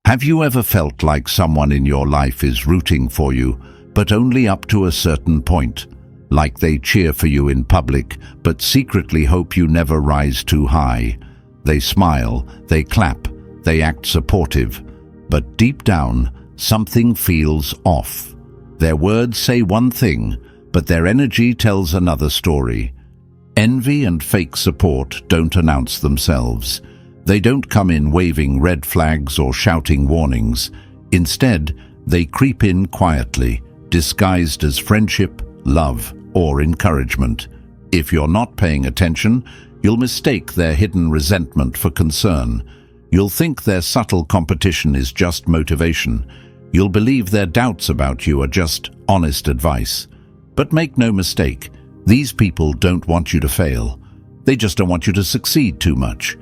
Have you ever felt like someone in your life is rooting for you, but only up to a certain point? Like they cheer for you in public, but secretly hope you never rise too high. They smile, they clap, they act supportive, but deep down, something feels off. Their words say one thing, but their energy tells another story. Envy and fake support don't announce themselves. They don't come in waving red flags or shouting warnings. Instead, they creep in quietly, disguised as friendship, love, or encouragement. If you're not paying attention, you'll mistake their hidden resentment for concern. You'll think their subtle competition is just motivation. You'll believe their doubts about you are just honest advice. But make no mistake, these people don't want you to fail. They just don't want you to succeed too much.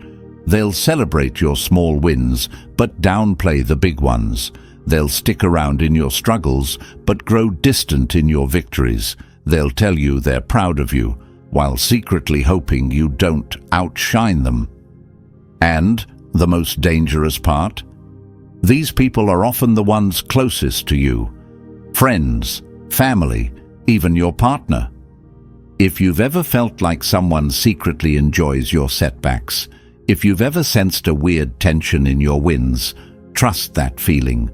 They'll celebrate your small wins, but downplay the big ones. They'll stick around in your struggles, but grow distant in your victories. They'll tell you they're proud of you, while secretly hoping you don't outshine them. And the most dangerous part? These people are often the ones closest to you. Friends, family, even your partner. If you've ever felt like someone secretly enjoys your setbacks, if you've ever sensed a weird tension in your wins, trust that feeling.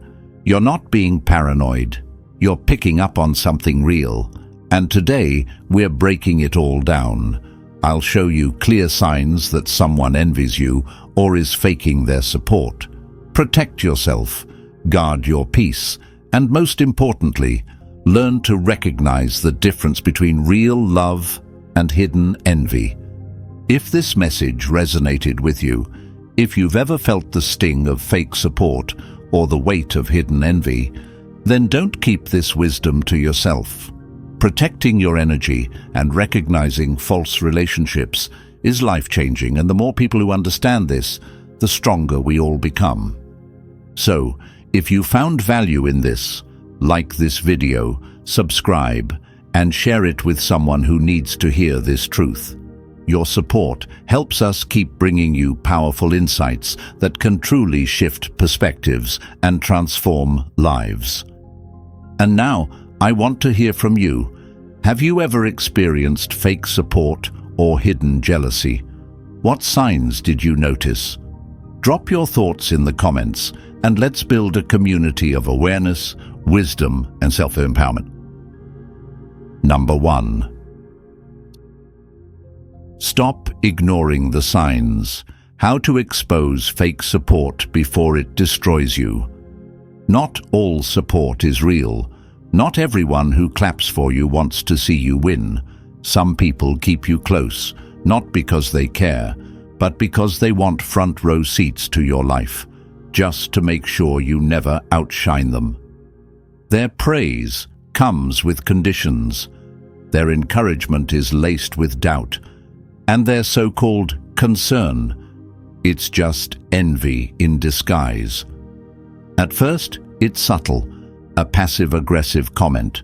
You're not being paranoid. You're picking up on something real. And today, we're breaking it all down. I'll show you clear signs that someone envies you or is faking their support. Protect yourself, guard your peace, and most importantly, learn to recognize the difference between real love and hidden envy. If this message resonated with you, if you've ever felt the sting of fake support or the weight of hidden envy, then don't keep this wisdom to yourself. Protecting your energy and recognizing false relationships is life-changing, and the more people who understand this, the stronger we all become. So, if you found value in this, like this video, subscribe, and share it with someone who needs to hear this truth. Your support helps us keep bringing you powerful insights that can truly shift perspectives and transform lives. And now, I want to hear from you. Have you ever experienced fake support or hidden jealousy? What signs did you notice? Drop your thoughts in the comments, and let's build a community of awareness, wisdom, and self-empowerment. Number 1. Stop ignoring the signs. How to expose fake support before it destroys you. Not all support is real. Not everyone who claps for you wants to see you win. Some people keep you close, not because they care, but because they want front row seats to your life, just to make sure you never outshine them. Their praise comes with conditions. Their encouragement is laced with doubt. And their so-called concern, it's just envy in disguise. At first, it's subtle, a passive-aggressive comment,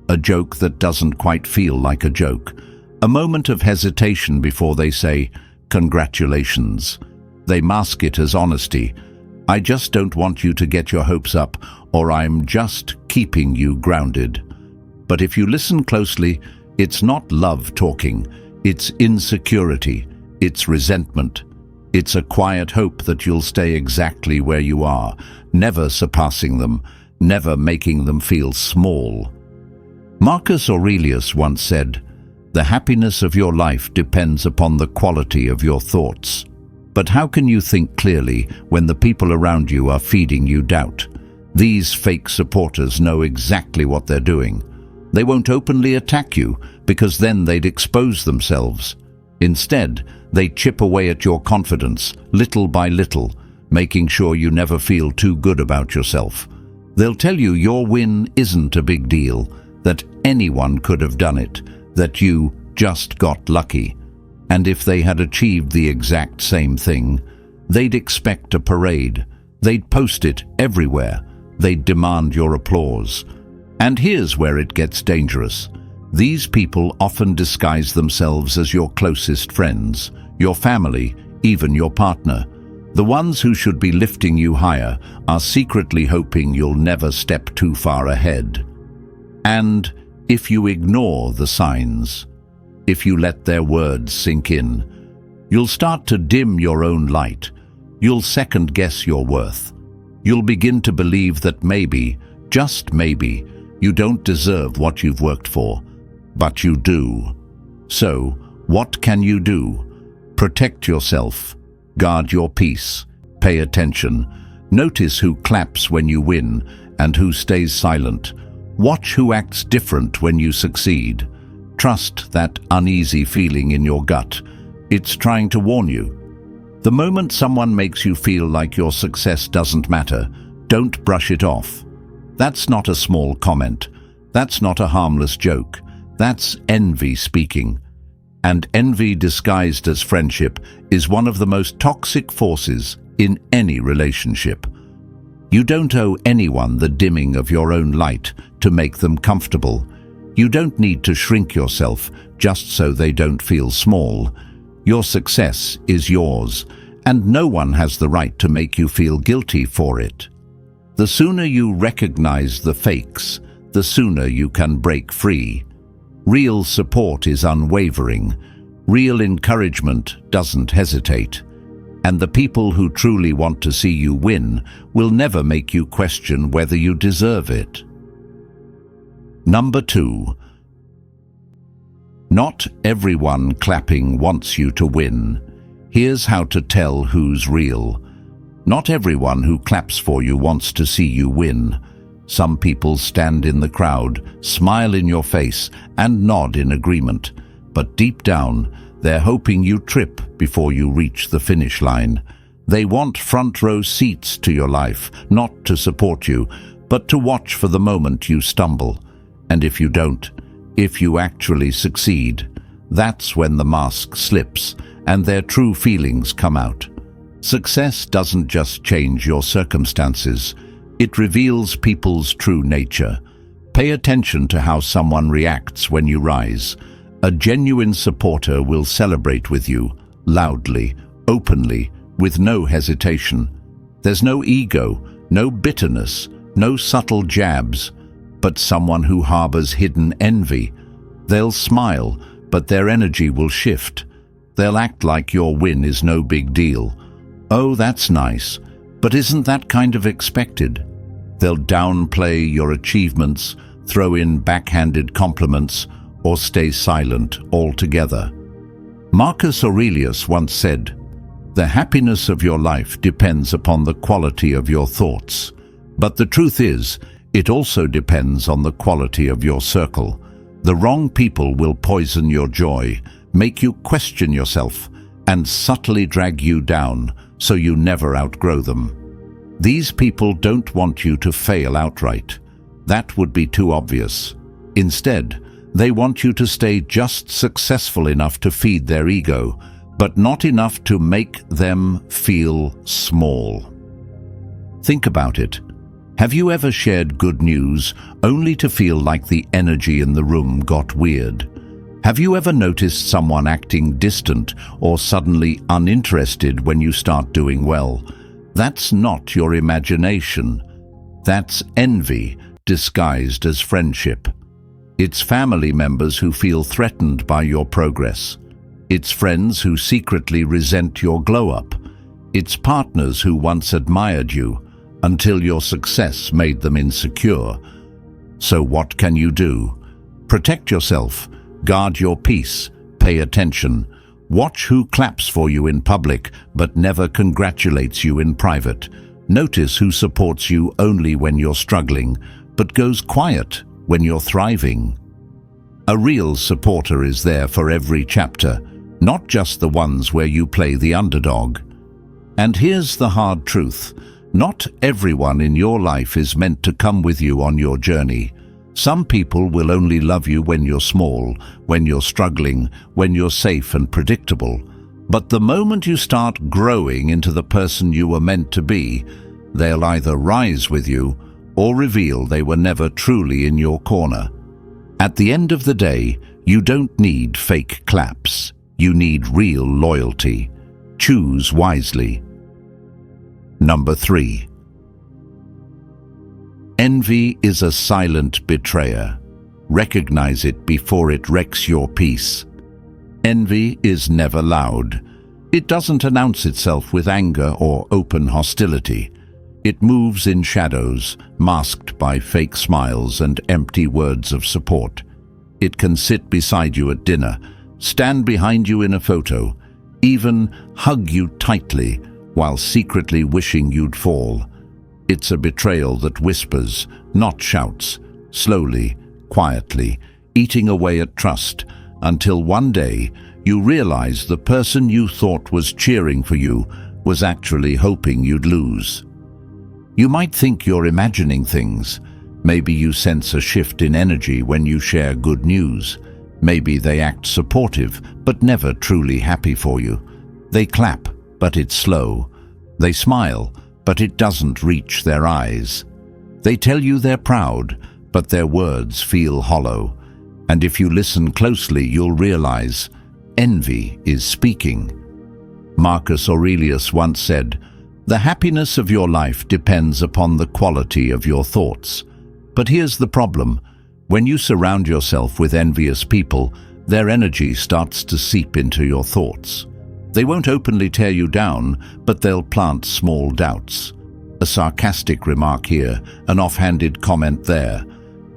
a joke that doesn't quite feel like a joke, a moment of hesitation before they say, "Congratulations." They mask it as honesty. "I just don't want you to get your hopes up," or "I'm just keeping you grounded." But if you listen closely, it's not love talking. It's insecurity, it's resentment. It's a quiet hope that you'll stay exactly where you are, never surpassing them, never making them feel small. Marcus Aurelius once said, "The happiness of your life depends upon the quality of your thoughts." But how can you think clearly when the people around you are feeding you doubt? These fake supporters know exactly what they're doing. They won't openly attack you, because then they'd expose themselves. Instead, they chip away at your confidence, little by little, making sure you never feel too good about yourself. They'll tell you your win isn't a big deal, that anyone could have done it, that you just got lucky. And if they had achieved the exact same thing, they'd expect a parade. They'd post it everywhere. They'd demand your applause. And here's where it gets dangerous. These people often disguise themselves as your closest friends, your family, even your partner. The ones who should be lifting you higher are secretly hoping you'll never step too far ahead. And if you ignore the signs, if you let their words sink in, you'll start to dim your own light. You'll second-guess your worth. You'll begin to believe that maybe, just maybe, you don't deserve what you've worked for, but you do. So, what can you do? Protect yourself. Guard your peace. Pay attention. Notice who claps when you win and who stays silent. Watch who acts different when you succeed. Trust that uneasy feeling in your gut. It's trying to warn you. The moment someone makes you feel like your success doesn't matter, don't brush it off. That's not a small comment. That's not a harmless joke. That's envy speaking. And envy disguised as friendship is one of the most toxic forces in any relationship. You don't owe anyone the dimming of your own light to make them comfortable. You don't need to shrink yourself just so they don't feel small. Your success is yours, and no one has the right to make you feel guilty for it. The sooner you recognize the fakes, the sooner you can break free. Real support is unwavering. Real encouragement doesn't hesitate. And the people who truly want to see you win will never make you question whether you deserve it. Number 2. Not everyone clapping wants you to win. Here's how to tell who's real. Not everyone who claps for you wants to see you win. Some people stand in the crowd, smile in your face, and nod in agreement. But deep down, they're hoping you trip before you reach the finish line. They want front-row seats to your life, not to support you, but to watch for the moment you stumble. And if you don't, if you actually succeed, that's when the mask slips and their true feelings come out. Success doesn't just change your circumstances. It reveals people's true nature. Pay attention to how someone reacts when you rise. A genuine supporter will celebrate with you, loudly, openly, with no hesitation. There's no ego, no bitterness, no subtle jabs, but someone who harbors hidden envy. They'll smile, but their energy will shift. They'll act like your win is no big deal. Oh, that's nice, but isn't that kind of expected? They'll downplay your achievements, throw in backhanded compliments, or stay silent altogether. Marcus Aurelius once said, "The happiness of your life depends upon the quality of your thoughts. But the truth is, it also depends on the quality of your circle. The wrong people will poison your joy, make you question yourself, and subtly drag you down so you never outgrow them. These people don't want you to fail outright. That would be too obvious. Instead, they want you to stay just successful enough to feed their ego, but not enough to make them feel small." Think about it. Have you ever shared good news only to feel like the energy in the room got weird? Have you ever noticed someone acting distant or suddenly uninterested when you start doing well? That's not your imagination. That's envy disguised as friendship. It's family members who feel threatened by your progress. It's friends who secretly resent your glow-up. It's partners who once admired you until your success made them insecure. So what can you do? Protect yourself, guard your peace, pay attention. Watch who claps for you in public but never congratulates you in private. Notice who supports you only when you're struggling, but goes quiet when you're thriving. A real supporter is there for every chapter, not just the ones where you play the underdog. And here's the hard truth. Not everyone in your life is meant to come with you on your journey. Some people will only love you when you're small, when you're struggling, when you're safe and predictable. But the moment you start growing into the person you were meant to be, they'll either rise with you or reveal they were never truly in your corner. At the end of the day, you don't need fake claps. You need real loyalty. Choose wisely. Number 3. Envy is a silent betrayer. Recognize it before it wrecks your peace. Envy is never loud. It doesn't announce itself with anger or open hostility. It moves in shadows, masked by fake smiles and empty words of support. It can sit beside you at dinner, stand behind you in a photo, even hug you tightly while secretly wishing you'd fall. It's a betrayal that whispers, not shouts, slowly, quietly, eating away at trust, until one day you realize the person you thought was cheering for you was actually hoping you'd lose. You might think you're imagining things. Maybe you sense a shift in energy when you share good news. Maybe they act supportive, but never truly happy for you. They clap, but it's slow. They smile, but it doesn't reach their eyes. They tell you they're proud, but their words feel hollow. And if you listen closely, you'll realize envy is speaking. Marcus Aurelius once said, "The happiness of your life depends upon the quality of your thoughts." But here's the problem. When you surround yourself with envious people, their energy starts to seep into your thoughts. They won't openly tear you down, but they'll plant small doubts. A sarcastic remark here, an offhanded comment there.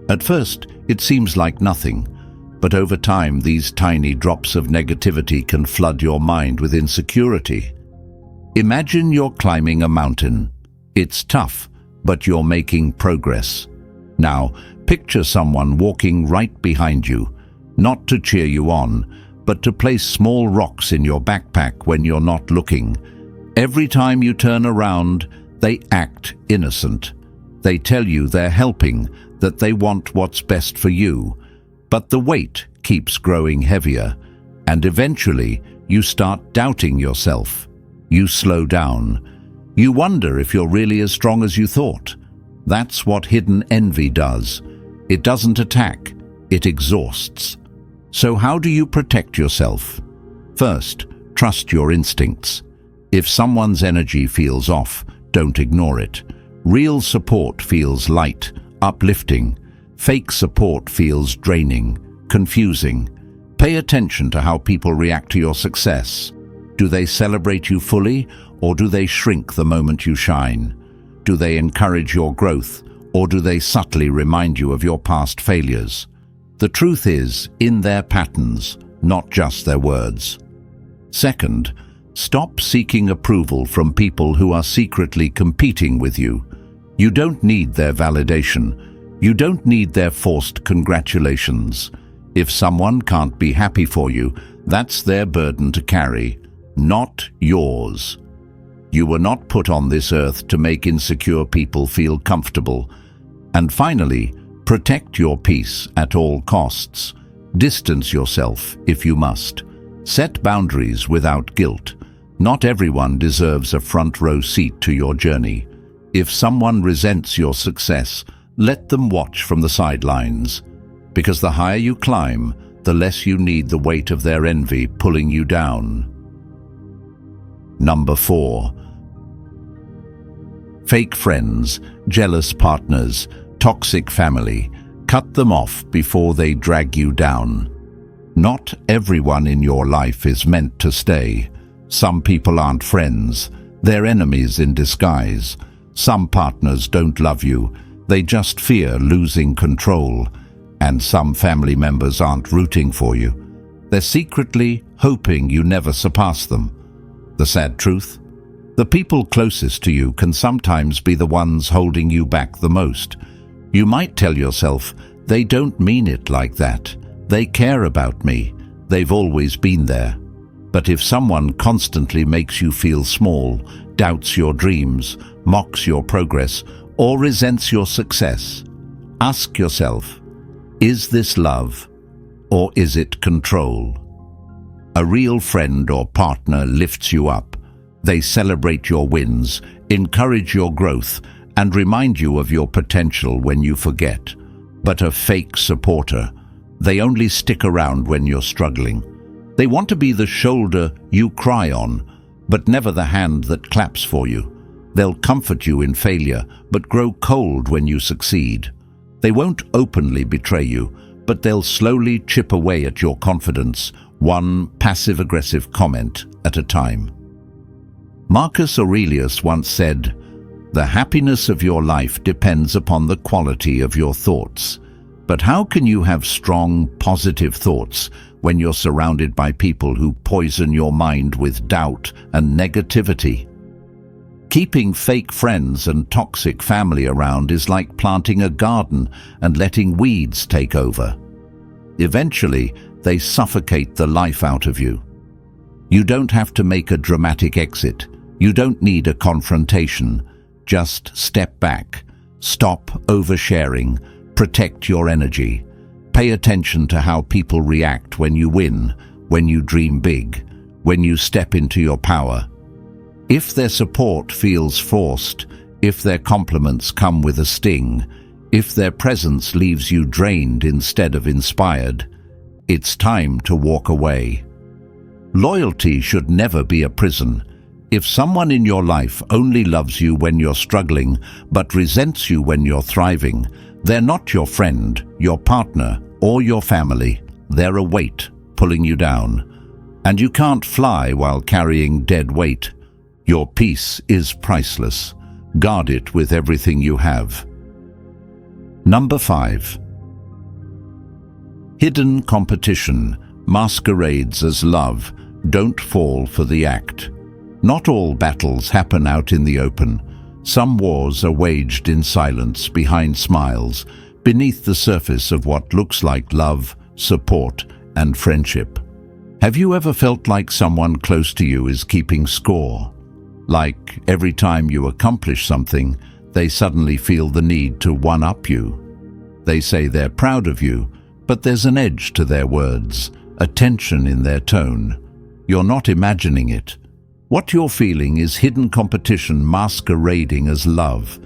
At first, it seems like nothing, but over time these tiny drops of negativity can flood your mind with insecurity. Imagine you're climbing a mountain. It's tough, but you're making progress. Now, picture someone walking right behind you, not to cheer you on, but to place small rocks in your backpack when you're not looking. Every time you turn around, they act innocent. They tell you they're helping, that they want what's best for you. But the weight keeps growing heavier, and eventually you start doubting yourself. You slow down. You wonder if you're really as strong as you thought. That's what hidden envy does. It doesn't attack, it exhausts. So how do you protect yourself? First, trust your instincts. If someone's energy feels off, don't ignore it. Real support feels light, uplifting. Fake support feels draining, confusing. Pay attention to how people react to your success. Do they celebrate you fully, or do they shrink the moment you shine? Do they encourage your growth, or do they subtly remind you of your past failures? The truth is in their patterns, not just their words. Second, stop seeking approval from people who are secretly competing with you. You don't need their validation. You don't need their forced congratulations. If someone can't be happy for you, that's their burden to carry, not yours. You were not put on this earth to make insecure people feel comfortable. And finally, protect your peace at all costs. Distance yourself if you must. Set boundaries without guilt. Not everyone deserves a front row seat to your journey. If someone resents your success, let them watch from the sidelines. Because the higher you climb, the less you need the weight of their envy pulling you down. Number 4. Fake friends, jealous partners, toxic family. Cut them off before they drag you down. Not everyone in your life is meant to stay. Some people aren't friends. They're enemies in disguise. Some partners don't love you. They just fear losing control. And some family members aren't rooting for you. They're secretly hoping you never surpass them. The sad truth? The people closest to you can sometimes be the ones holding you back the most. You might tell yourself, they don't mean it like that. They care about me. They've always been there. But if someone constantly makes you feel small, doubts your dreams, mocks your progress, or resents your success, ask yourself, is this love or is it control? A real friend or partner lifts you up. They celebrate your wins, encourage your growth, and remind you of your potential when you forget. But a fake supporter, they only stick around when you're struggling. They want to be the shoulder you cry on, but never the hand that claps for you. They'll comfort you in failure, but grow cold when you succeed. They won't openly betray you, but they'll slowly chip away at your confidence, one passive-aggressive comment at a time. Marcus Aurelius once said, "The happiness of your life depends upon the quality of your thoughts." But how can you have strong, positive thoughts when you're surrounded by people who poison your mind with doubt and negativity? Keeping fake friends and toxic family around is like planting a garden and letting weeds take over. Eventually, they suffocate the life out of you. You don't have to make a dramatic exit. You don't need a confrontation. Just step back. Stop oversharing. Protect your energy. Pay attention to how people react when you win, when you dream big, when you step into your power. If their support feels forced, if their compliments come with a sting, if their presence leaves you drained instead of inspired, it's time to walk away. Loyalty should never be a prison. If someone in your life only loves you when you're struggling, but resents you when you're thriving, they're not your friend, your partner, or your family. They're a weight pulling you down. And you can't fly while carrying dead weight. Your peace is priceless. Guard it with everything you have. Number 5. Hidden competition masquerades as love. Don't fall for the act. Not all battles happen out in the open. Some wars are waged in silence, behind smiles, beneath the surface of what looks like love, support, and friendship. Have you ever felt like someone close to you is keeping score? Like every time you accomplish something, they suddenly feel the need to one-up you. They say they're proud of you, but there's an edge to their words, a tension in their tone. You're not imagining it. What you're feeling is hidden competition masquerading as love.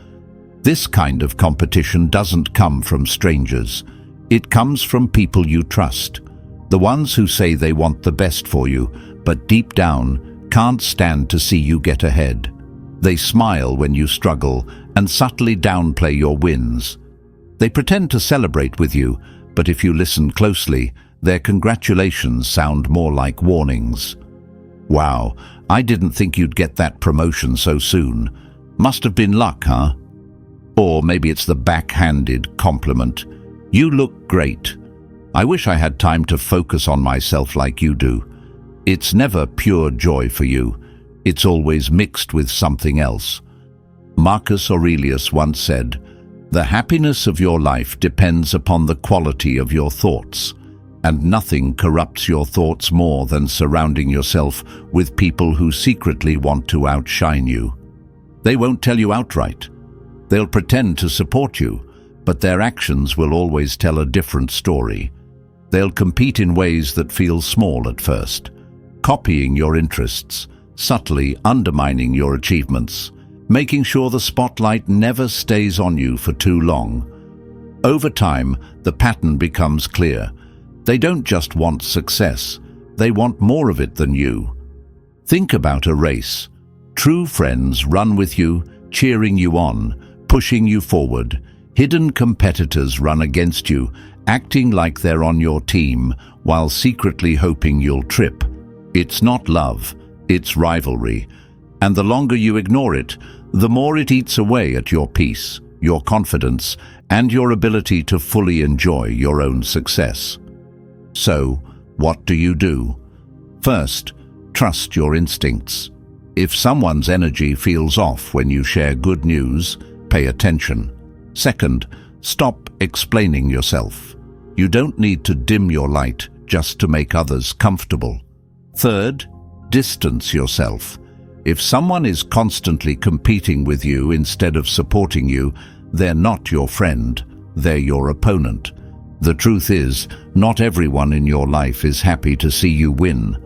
This kind of competition doesn't come from strangers. It comes from people you trust. The ones who say they want the best for you, but deep down can't stand to see you get ahead. They smile when you struggle and subtly downplay your wins. They pretend to celebrate with you, but if you listen closely, their congratulations sound more like warnings. "Wow, I didn't think you'd get that promotion so soon. Must have been luck, huh?" Or maybe it's the backhanded compliment. "You look great. I wish I had time to focus on myself like you do." It's never pure joy for you. It's always mixed with something else. Marcus Aurelius once said, "The happiness of your life depends upon the quality of your thoughts." And nothing corrupts your thoughts more than surrounding yourself with people who secretly want to outshine you. They won't tell you outright. They'll pretend to support you, but their actions will always tell a different story. They'll compete in ways that feel small at first, copying your interests, subtly undermining your achievements, making sure the spotlight never stays on you for too long. Over time, the pattern becomes clear. They don't just want success, they want more of it than you. Think about a race. True friends run with you, cheering you on, pushing you forward. Hidden competitors run against you, acting like they're on your team, while secretly hoping you'll trip. It's not love, it's rivalry. And the longer you ignore it, the more it eats away at your peace, your confidence, and your ability to fully enjoy your own success. So, what do? First, trust your instincts. If someone's energy feels off when you share good news, pay attention. Second, stop explaining yourself. You don't need to dim your light just to make others comfortable. Third, distance yourself. If someone is constantly competing with you instead of supporting you, they're not your friend, they're your opponent. The truth is, not everyone in your life is happy to see you win.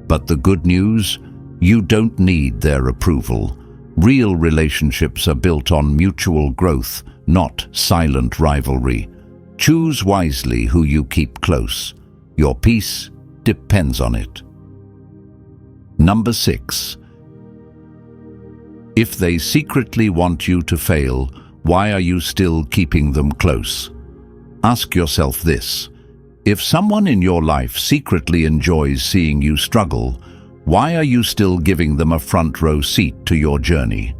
But the good news? You don't need their approval. Real relationships are built on mutual growth, not silent rivalry. Choose wisely who you keep close. Your peace depends on it. Number 6. If they secretly want you to fail, why are you still keeping them close? Ask yourself this. If someone in your life secretly enjoys seeing you struggle, why are you still giving them a front row seat to your journey?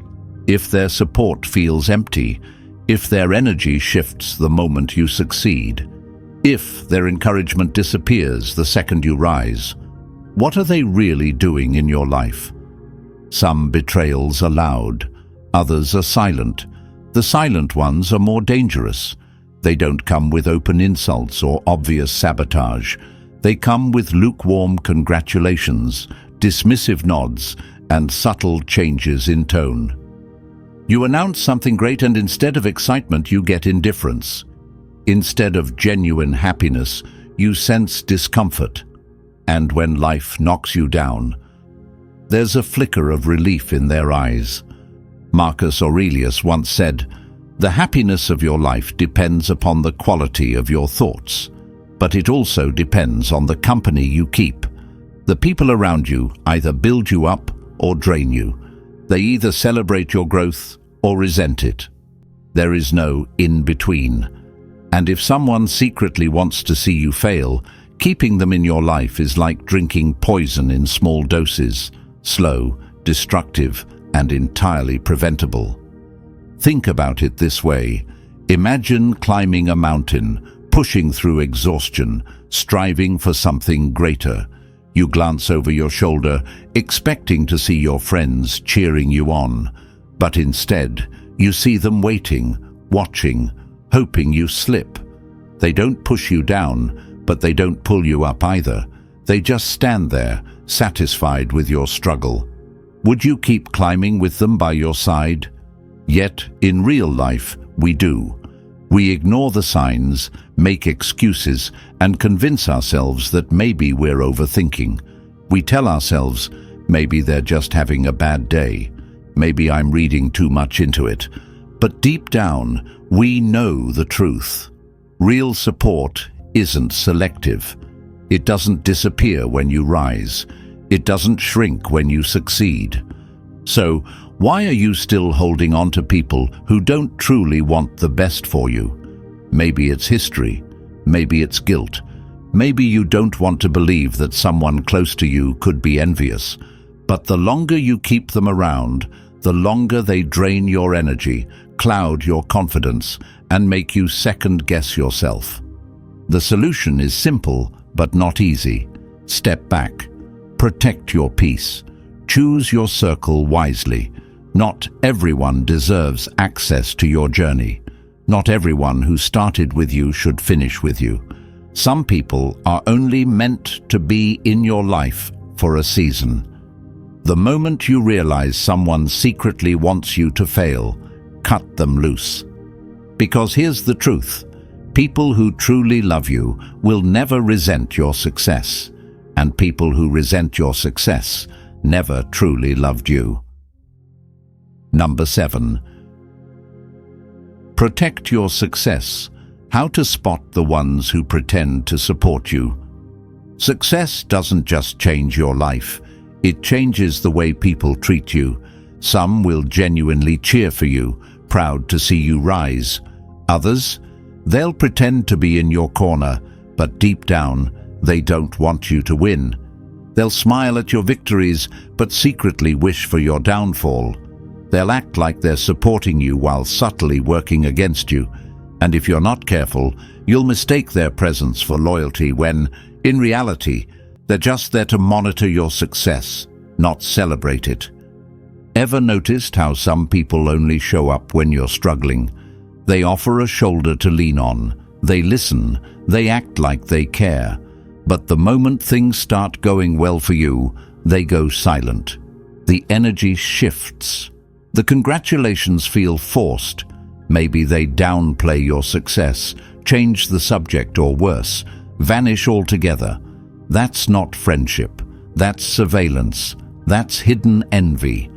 If their support feels empty, if their energy shifts the moment you succeed, if their encouragement disappears the second you rise, what are they really doing in your life? Some betrayals are loud, others are silent. The silent ones are more dangerous. They don't come with open insults or obvious sabotage. They come with lukewarm congratulations, dismissive nods, and subtle changes in tone. You announce something great and instead of excitement you get indifference. Instead of genuine happiness, you sense discomfort. And when life knocks you down, there's a flicker of relief in their eyes. Marcus Aurelius once said, "The happiness of your life depends upon the quality of your thoughts, but it also depends on the company you keep." The people around you either build you up or drain you. They either celebrate your growth or resent it. There is no in-between. And if someone secretly wants to see you fail, keeping them in your life is like drinking poison in small doses, slow, destructive, and entirely preventable. Think about it this way. Imagine climbing a mountain, pushing through exhaustion, striving for something greater. You glance over your shoulder, expecting to see your friends cheering you on. But instead, you see them waiting, watching, hoping you slip. They don't push you down, but they don't pull you up either. They just stand there, satisfied with your struggle. Would you keep climbing with them by your side? Yet, in real life, we do. We ignore the signs, make excuses, and convince ourselves that maybe we're overthinking. We tell ourselves, maybe they're just having a bad day. Maybe I'm reading too much into it. But deep down, we know the truth. Real support isn't selective. It doesn't disappear when you rise. It doesn't shrink when you succeed. So, why are you still holding on to people who don't truly want the best for you? Maybe it's history. Maybe it's guilt. Maybe you don't want to believe that someone close to you could be envious. But the longer you keep them around, the longer they drain your energy, cloud your confidence, and make you second-guess yourself. The solution is simple, but not easy. Step back. Protect your peace. Choose your circle wisely. Not everyone deserves access to your journey. Not everyone who started with you should finish with you. Some people are only meant to be in your life for a season. The moment you realize someone secretly wants you to fail, cut them loose. Because here's the truth. People who truly love you will never resent your success. And people who resent your success never truly loved you. Number 7. Protect your success. How to spot the ones who pretend to support you. Success doesn't just change your life. It changes the way people treat you. Some will genuinely cheer for you, proud to see you rise. Others, they'll pretend to be in your corner, but deep down, they don't want you to win. They'll smile at your victories, but secretly wish for your downfall. They'll act like they're supporting you while subtly working against you. And if you're not careful, you'll mistake their presence for loyalty when, in reality, they're just there to monitor your success, not celebrate it. Ever noticed how some people only show up when you're struggling? They offer a shoulder to lean on. They listen. They act like they care. But the moment things start going well for you, they go silent. The energy shifts. The congratulations feel forced. Maybe they downplay your success, change the subject, or worse, vanish altogether. That's not friendship. That's surveillance. That's hidden envy.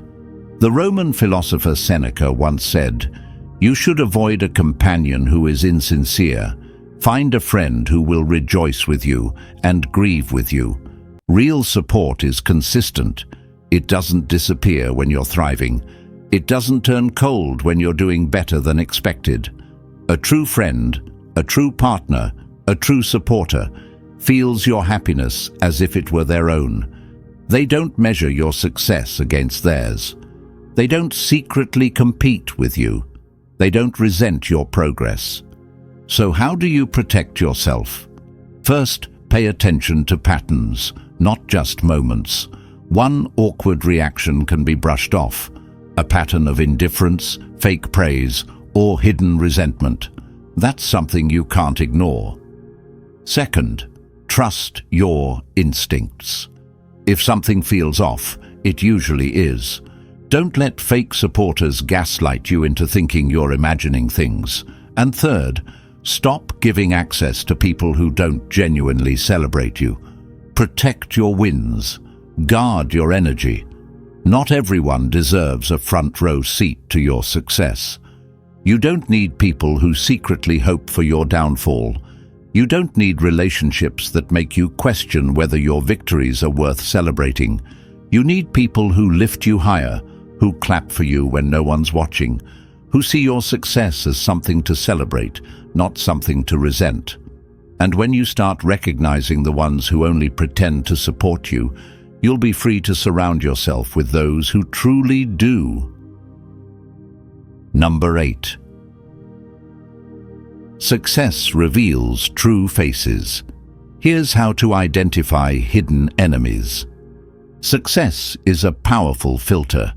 The Roman philosopher Seneca once said, "You should avoid a companion who is insincere. Find a friend who will rejoice with you and grieve with you." Real support is consistent. It doesn't disappear when you're thriving. It doesn't turn cold when you're doing better than expected. A true friend, a true partner, a true supporter feels your happiness as if it were their own. They don't measure your success against theirs. They don't secretly compete with you. They don't resent your progress. So how do you protect yourself? First, pay attention to patterns, not just moments. One awkward reaction can be brushed off. A pattern of indifference, fake praise, or hidden resentment. That's something you can't ignore. Second, trust your instincts. If something feels off, it usually is. Don't let fake supporters gaslight you into thinking you're imagining things. And third, stop giving access to people who don't genuinely celebrate you. Protect your wins. Guard your energy. Not everyone deserves a front row seat to your success. You don't need people who secretly hope for your downfall. You don't need relationships that make you question whether your victories are worth celebrating. You need people who lift you higher, who clap for you when no one's watching, who see your success as something to celebrate, not something to resent. And when you start recognizing the ones who only pretend to support you, you'll be free to surround yourself with those who truly do. Number 8. Success reveals true faces. Here's how to identify hidden enemies. Success is a powerful filter.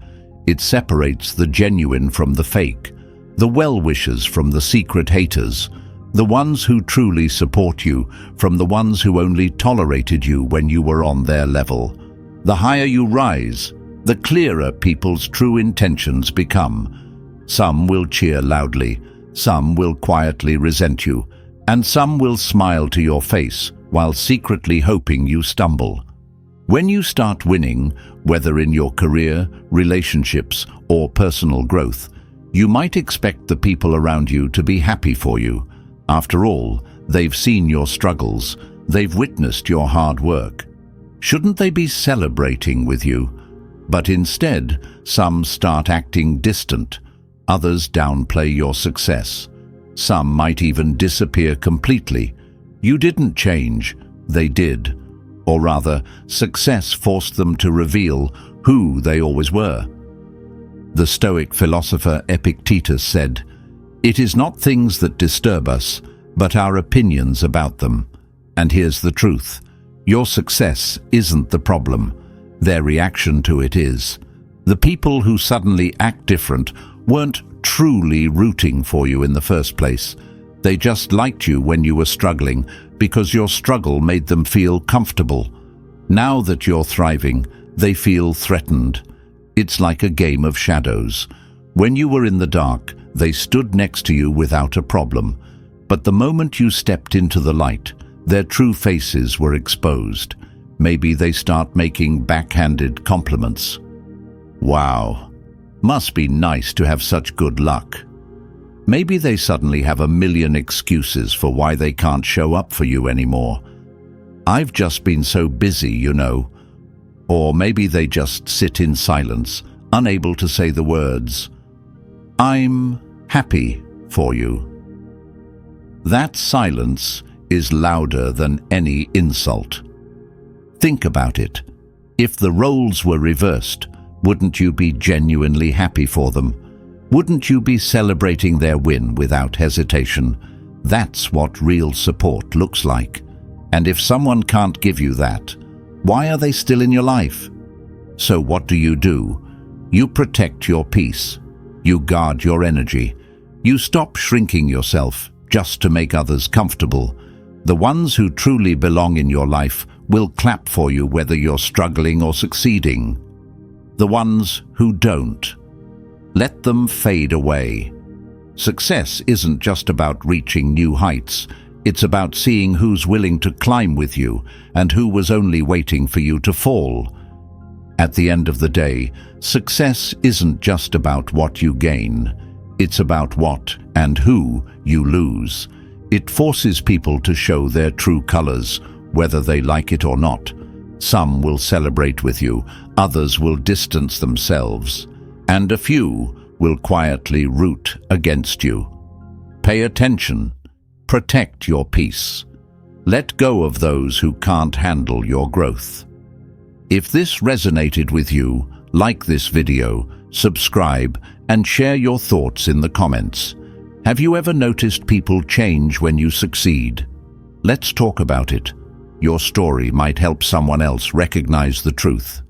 It separates the genuine from the fake, the well-wishers from the secret haters, the ones who truly support you from the ones who only tolerated you when you were on their level. The higher you rise, the clearer people's true intentions become. Some will cheer loudly, some will quietly resent you, and some will smile to your face while secretly hoping you stumble. When you start winning, whether in your career, relationships, or personal growth, you might expect the people around you to be happy for you. After all, they've seen your struggles, they've witnessed your hard work. Shouldn't they be celebrating with you? But instead, some start acting distant. Others downplay your success. Some might even disappear completely. You didn't change, they did. Or rather, success forced them to reveal who they always were. The Stoic philosopher Epictetus said, "It is not things that disturb us, but our opinions about them." And here's the truth. Your success isn't the problem. Their reaction to it is. The people who suddenly act different weren't truly rooting for you in the first place. They just liked you when you were struggling because your struggle made them feel comfortable. Now that you're thriving, they feel threatened. It's like a game of shadows. When you were in the dark, they stood next to you without a problem. But the moment you stepped into the light, their true faces were exposed. Maybe they start making backhanded compliments. Wow, must be nice to have such good luck. Maybe they suddenly have a million excuses for why they can't show up for you anymore. I've just been so busy, you know. Or maybe they just sit in silence, unable to say the words, "I'm happy for you." That silence is louder than any insult. Think about it. If the roles were reversed, wouldn't you be genuinely happy for them? Wouldn't you be celebrating their win without hesitation? That's what real support looks like. And if someone can't give you that, why are they still in your life? So what do? You protect your peace. You guard your energy. You stop shrinking yourself just to make others comfortable. The ones who truly belong in your life will clap for you whether you're struggling or succeeding. The ones who don't, let them fade away. Success isn't just about reaching new heights. It's about seeing who's willing to climb with you and who was only waiting for you to fall. At the end of the day, success isn't just about what you gain. It's about what and who you lose. It forces people to show their true colors, whether they like it or not. Some will celebrate with you, others will distance themselves. and a few will quietly root against you. Pay attention. Protect your peace. Let go of those who can't handle your growth. If this resonated with you, like this video, subscribe, and share your thoughts in the comments. Have you ever noticed people change when you succeed? Let's talk about it. Your story might help someone else recognize the truth.